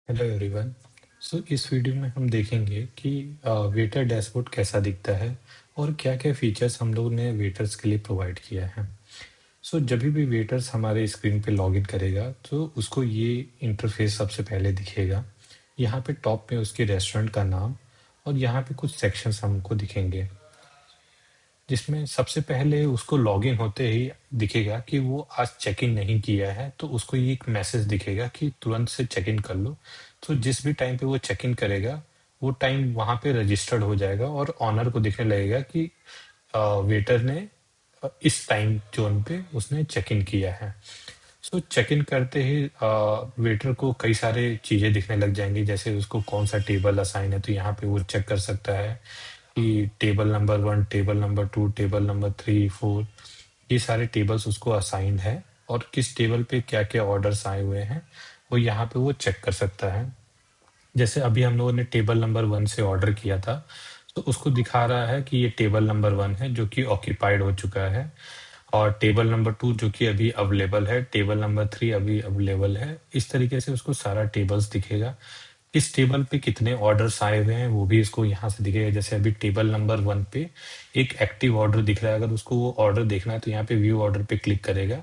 Hello everyone. इस video में हम देखेंगे कि वेटर डैशबोर्ड कैसा दिखता है और क्या-क्या फीचर्स हम लोगों ने वेटर्स के लिए प्रोवाइड किया है। जब भी वेटर्स हमारे स्क्रीन पे लॉगिन करेगा तो उसको ये इंटरफेस सबसे पहले दिखेगा। यहाँ पे टॉप में उसके रेस्टोरेंट का नाम और यहाँ पे कुछ सेक्शंस हमको दिखेंगे, जिसमें सबसे पहले उसको लॉगिन होते ही दिखेगा कि वो आज चेक इन नहीं किया है, तो उसको ये एक मैसेज दिखेगा कि तुरंत से चेक इन कर लो। तो जिस भी टाइम पे वो चेक इन करेगा, वो टाइम वहाँ पे रजिस्टर्ड हो जाएगा और ऑनर को दिखने लगेगा कि वेटर ने इस टाइम जोन पे उसने चेक इन किया है। चेक इन करते ही वेटर को कई सारे चीज़ें दिखने लग जाएंगी, जैसे उसको कौन सा टेबल असाइन है, तो यहाँ पे वो चेक कर सकता है कि table number 1, table number 2, table number 3, 4 ये सारे टेबल्स उसको असाइन्ड है और किस टेबल पे क्या-क्या ऑर्डर्स आए हुए हैं, वो यहाँ पे वो चेक कर सकता है। जैसे अभी हम लोगों ने टेबल नंबर 1 से ऑर्डर किया था, तो उसको दिखा रहा है कि ये टेबल नंबर 1 है जो कि ऑक्यूपाइड हो चुका है और टेबल नंबर 2 जो कि अभी अवेलेबल है, टेबल नंबर 3 अभी अवेलेबल है। इस तरीके से उसको सारा टेबल्स दिखेगा। किस टेबल पे कितने ऑर्डर्स आए हुए हैं वो भी इसको यहाँ से दिखेगा। जैसे अभी टेबल नंबर 1 पे एक एक्टिव ऑर्डर दिख रहा है, अगर उसको वो ऑर्डर देखना है तो यहाँ पे व्यू ऑर्डर पे क्लिक करेगा,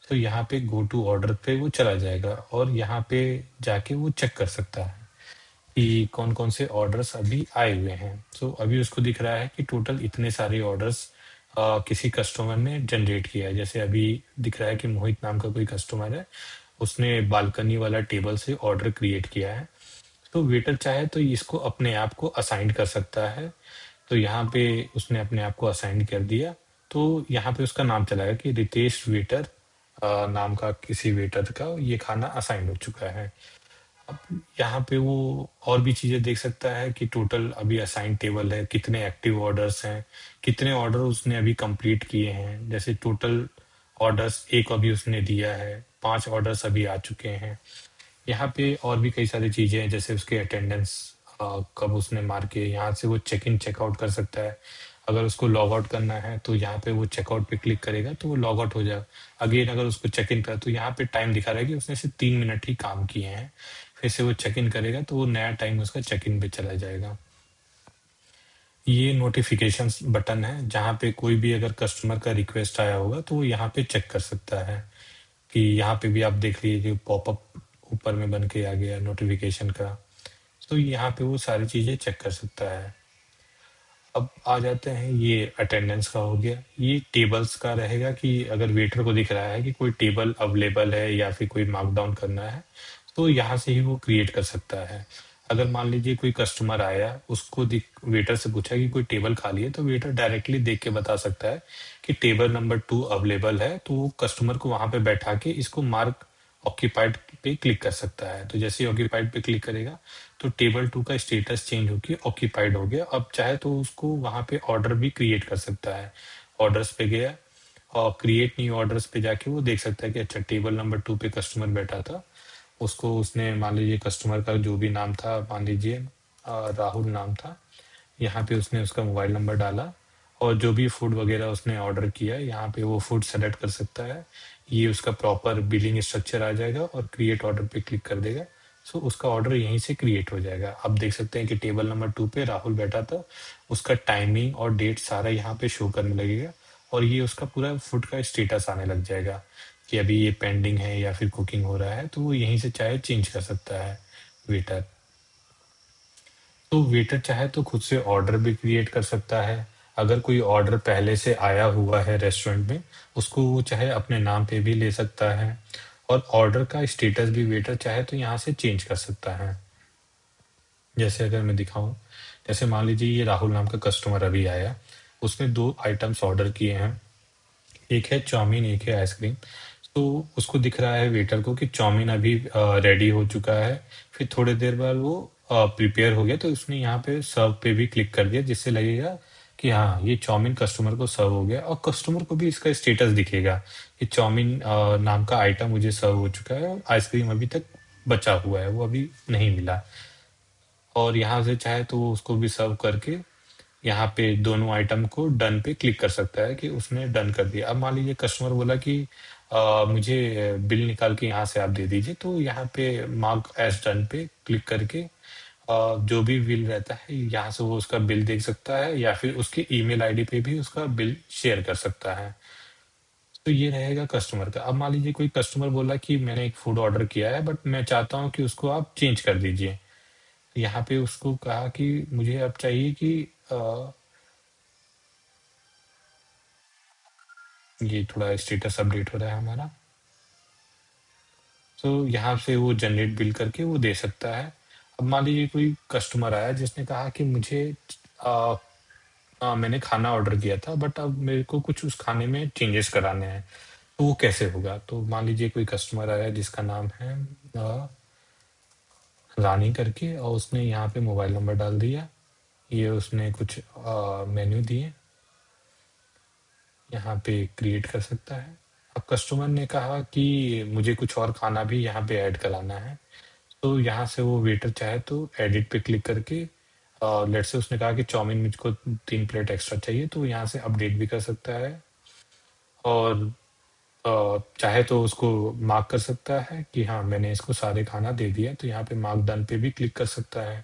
तो यहाँ पे गो टू ऑर्डर पे वो चला जाएगा और यहाँ पे जाके वो चेक कर सकता है कि कौन-कौन से ऑर्डर्स अभी आए हुए हैं। अभी उसको दिख रहा है कि टोटल इतने सारे ऑर्डर्स किसी कस्टमर ने जनरेट किया है। जैसे अभी दिख रहा है कि मोहित नाम का कोई कस्टमर है, उसने बालकनी वाला टेबल से ऑर्डर क्रिएट किया है। तो वेटर चाहे तो इसको अपने आप को असाइन कर सकता है। तो यहाँ पे उसने अपने आप को असाइन कर दिया, तो यहाँ पे उसका नाम चला गया कि रितेश वेटर नाम का किसी वेटर का ये खाना असाइन हो चुका है। अब यहाँ पे वो और भी चीज़ें देख सकता है कि टोटल अभी असाइन टेबल है, कितने एक्टिव ऑर्डर्स हैं, कितने ऑर्डर उसने अभी कंप्लीट किए हैं। जैसे टोटल ऑर्डर्स 1 अभी उसने दिया है, 5 ऑर्डर्स अभी आ चुके हैं। यहाँ पे और भी कई सारी चीज़ें हैं, जैसे उसके अटेंडेंस कब उसने मार के यहाँ से वो चेक इन चेकआउट कर सकता है। अगर उसको लॉग आउट करना है तो यहाँ पे वो चेकआउट पे क्लिक करेगा तो वो लॉग आउट हो जाएगा। अगेन अगर उसको चेक इन करा तो यहाँ पे टाइम दिखा रहा है कि उसने सिर्फ 3 मिनट ही काम किए हैं। फिर से वो चेक इन करेगा तो वो नया टाइम उसका चेक इन पे चला जाएगा। ये नोटिफिकेशंस बटन है, जहाँ पे कोई भी अगर कस्टमर का रिक्वेस्ट आया होगा तो वो यहाँ पे चेक कर सकता है कि यहाँ पे भी आप देख लीजिए पॉपअप ऊपर में बन के आ गया नोटिफिकेशन का। तो यहाँ पे वो सारी चीज़ें चेक कर सकता है। अब आ जाते हैं, ये अटेंडेंस का हो गया। ये टेबल्स का रहेगा कि अगर वेटर को दिख रहा है कि कोई टेबल अवेलेबल है या फिर कोई मार्क डाउन करना है, तो यहाँ से ही वो क्रिएट कर सकता है। अगर मान लीजिए कोई कस्टमर आया, उसको दिख वेटर से पूछा कि कोई टेबल खाली है, तो वेटर डायरेक्टली देख के बता सकता है कि टेबल नंबर 2 अवेलेबल है, तो वो कस्टमर को वहाँ पे बैठा के इसको मार्क ऑक्यूपाइड पे क्लिक कर सकता है। तो जैसे ही ऑक्यूपाइड पे क्लिक करेगा, तो टेबल 2 का स्टेटस चेंज होके ऑक्यूपाइड हो गया। अब चाहे तो उसको वहाँ पे ऑर्डर भी क्रिएट कर सकता है। ऑर्डर्स पे गया और क्रिएट न्यू ऑर्डर्स पे जाके वो देख सकता है कि अच्छा टेबल नंबर 2 पे कस्टमर बैठा था। उसको उसने मान लीजिए कस्टमर का जो भी नाम था, मान लीजिए राहुल नाम था। यहाँ पे उसने उसका मोबाइल नंबर डाला और जो भी फूड वगैरह उसने ऑर्डर किया है, यहाँ पे वो फूड सेलेक्ट कर सकता है। ये उसका प्रॉपर बिलिंग स्ट्रक्चर आ जाएगा और क्रिएट ऑर्डर पे क्लिक कर देगा। उसका ऑर्डर यहीं से क्रिएट हो जाएगा। आप देख सकते हैं कि टेबल नंबर 2 पे राहुल बैठा था, उसका टाइमिंग और डेट सारा यहाँ पे शो करने लगेगा और ये उसका पूरा फूड का स्टेटस आने लग जाएगा कि अभी ये पेंडिंग है या फिर कुकिंग हो रहा है, तो वो यहीं से चाहे चेंज कर सकता है वेटर। तो वेटर चाहे तो खुद से ऑर्डर भी क्रिएट कर सकता है। अगर कोई ऑर्डर पहले से आया हुआ है रेस्टोरेंट में, उसको वो चाहे अपने नाम पे भी ले सकता है और ऑर्डर का स्टेटस भी वेटर चाहे तो यहाँ से चेंज कर सकता है। जैसे अगर मैं दिखाऊं, जैसे मान लीजिए ये राहुल नाम का कस्टमर अभी आया, उसने 2 आइटम्स ऑर्डर किए हैं, एक है चाउमीन, एक है आइसक्रीम। तो उसको दिख रहा है वेटर को कि चाउमीन अभी रेडी हो चुका है। फिर थोड़ी देर बाद वो प्रिपेयर हो गया, तो उसने यहाँ पे सर्व पे भी क्लिक कर दिया, जिससे लगेगा कि हाँ ये चाउमीन कस्टमर को सर्व हो गया और कस्टमर को भी इसका स्टेटस दिखेगा कि चाउमीन नाम का आइटम मुझे सर्व हो चुका है और आइसक्रीम अभी तक बचा हुआ है, वो अभी नहीं मिला। और यहाँ से चाहे तो वो उसको भी सर्व करके यहाँ पे दोनों आइटम को डन पे क्लिक कर सकता है कि उसने डन कर दिया। अब मान लीजिए कस्टमर बोला कि मुझे बिल निकाल के यहाँ से आप दे दीजिए। तो यहाँ पे मार्क एज़ डन पे क्लिक करके जो भी बिल रहता है यहाँ से वो उसका बिल देख सकता है या फिर उसके ईमेल आईडी पे भी उसका बिल शेयर कर सकता है। तो ये रहेगा कस्टमर का। अब मान लीजिए कोई कस्टमर बोला कि मैंने एक फूड ऑर्डर किया है बट मैं चाहता हूँ कि उसको आप चेंज कर दीजिए। यहाँ पे उसको कहा कि मुझे अब चाहिए कि अ, ये थोड़ा स्टेटस अपडेट हो रहा है हमारा। तो यहाँ से वो जनरेट बिल करके वो दे सकता है। अब मान लीजिए कोई कस्टमर आया जिसने कहा कि मुझे अ, मैंने खाना ऑर्डर किया था बट अब मेरे को कुछ उस खाने में चेंजेस कराने हैं। तो वो कैसे होगा? तो मान लीजिए कोई कस्टमर आया जिसका नाम है अ, रानी करके और उसने यहाँ पे मोबाइल नंबर डाल दिया। ये उसने कुछ मेन्यू दिए, यहाँ पे क्रिएट कर सकता है। अब कस्टमर ने कहा कि मुझे कुछ और खाना भी यहाँ पे ऐड कराना है। तो यहाँ से वो वेटर चाहे तो एडिट पे क्लिक करके लेट्स से उसने कहा कि चाउमीन मुझको 3 प्लेट एक्स्ट्रा चाहिए तो यहाँ से अपडेट भी कर सकता है। और चाहे तो उसको मार्क कर सकता है कि हाँ, मैंने इसको सारे खाना दे दिया, तो यहाँ पे मार्क डन पे भी क्लिक कर सकता है।